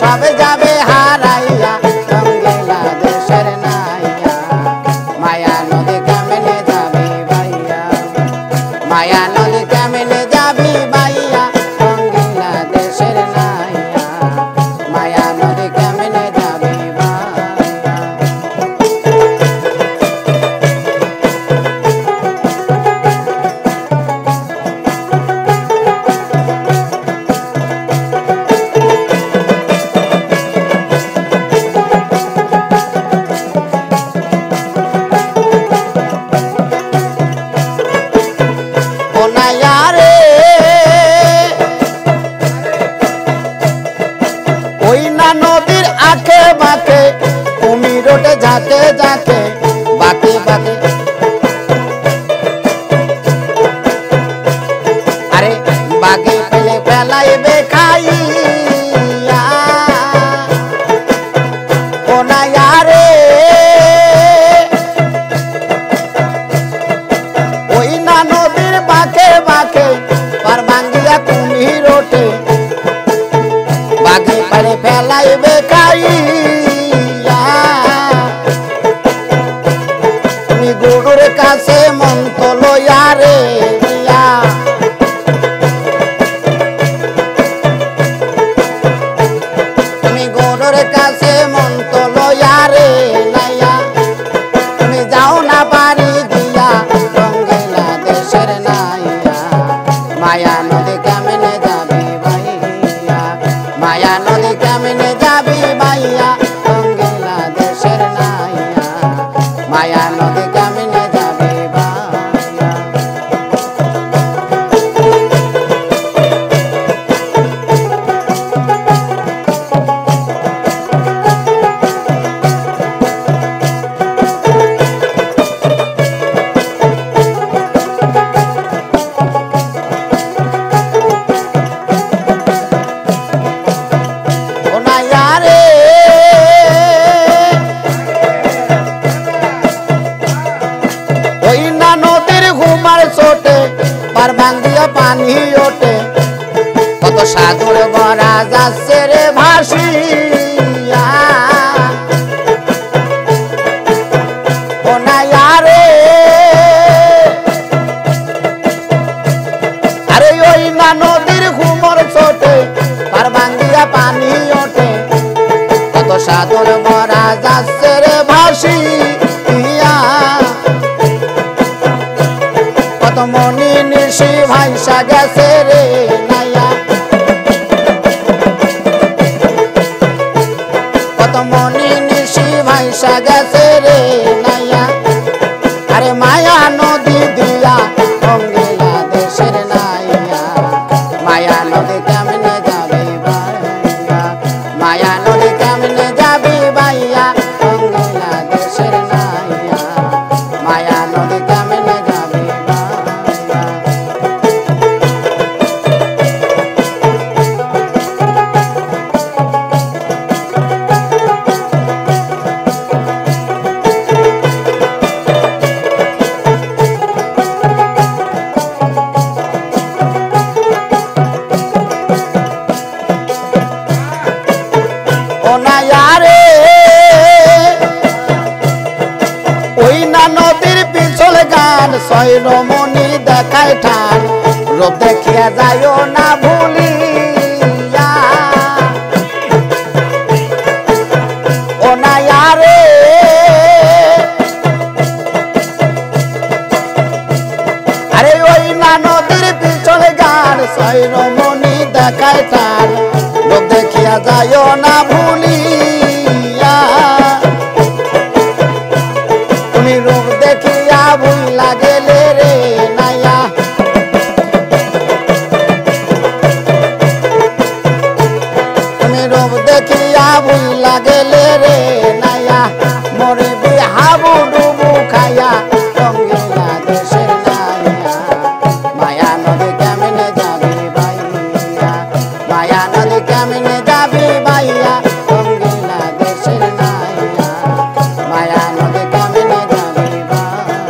সবে যাবে হারাইয়া রঙ্গিলা দেশের নাইয়া মায়া নদী কেমনে যাবি ভাইয়া মায়া নদী কেমনে যাবি ভাইয়া রঙ্গিলা দেশের নাইয়া মায়া নদী কেমনে যাবি নদীর আঁকে বাঁকে কুমির ওঠে ঝাঁকে ঝাঁকে বাঁকে বাঁকে আরে বাগে ফেলে ফেলাইবে খাইয়া ও নাইয়া রে ওই না নদীর বাঁকে বাঁকে পার ভাঙ্গিয়া কুমির ওঠে বাগে পারে ফেলাইবে খাইয়া তুমি গরুর কাছে মন্ত লইয়া রে দিয়া তুমি গরুর কাছে মন্ত লইয়া রে নাইয়া তুমি যাও না পারি দিয়া রঙ্গিলা দেশের নাইয়া মায়া নদী কেমনে যাবি ভাইয়া মায়া নদী কেমনে যাবি ভাইয়া রঙ্গিলা দেশের নাইয়া মায়া নদী কেমনে যাবি ভাইয়া পার ভাঙ্গিয়া পানি ওঠে কত সাগর ভরা যাচ্ছে রে ভাসিয়া ও নাইয়া রে আরে ওই না নদীর ঘুমর ছোটে পার ভাঙ্গিয়া পানি ওঠে কত সাগর ভরা যাচ্ছে রে ভাসিয়া কত মনি নিশি ভাইসা গেছে রে নাইয়া কত মনি নিশি ভাইসা গেছে রে নাইয়া আরে মায়া নদী দিয়া রঙ্গিলা দেশের নাইয়া মায়া নদী কেমনে যাবি ভাইয়া মায়া নদী কেমনে যাবি ভাইয়া রঙ্গিলা দেশের নাইয়া মায়া নদী কেমনে যাবি রমণী দেখায় ঠান রূপ দেখিয়া যাইও না ভুলিয়া ও নাইয়া রে আরে ওই না নদীর পিছনে গান ছয় রমণী দেখায় ঠান রূপ দেখিয়া যাইও না ভুলিয়া তুমি রূপ দেখিয়া ভুলা গেলে রে নাইয়া তুমি রূপ দেখিয়া ভুলা গেলে রে নাইয়া মরে বিহাবু ডুবু খাইয়া রঙ্গিলা দেশের নাইয়া মায়া নদী কেমনে যাবি ভাইয়া মায়া নদী কেমনে যাবি ভাইয়া রঙ্গিলা দেশের নাইয়া মায়া নদী কেমনে যাবি ভাইয়া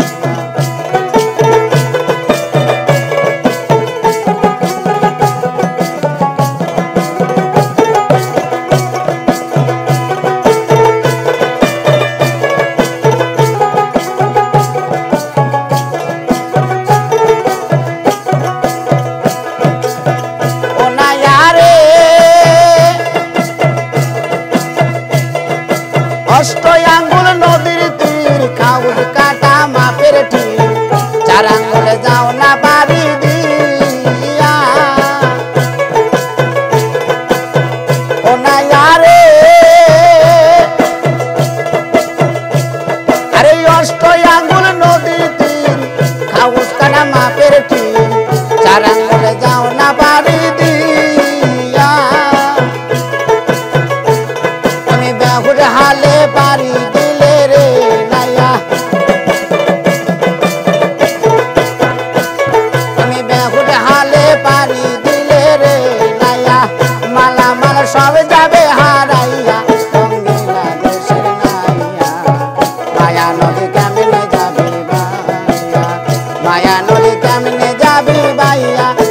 মায়া নদী কেমনে যাবি বাইয়া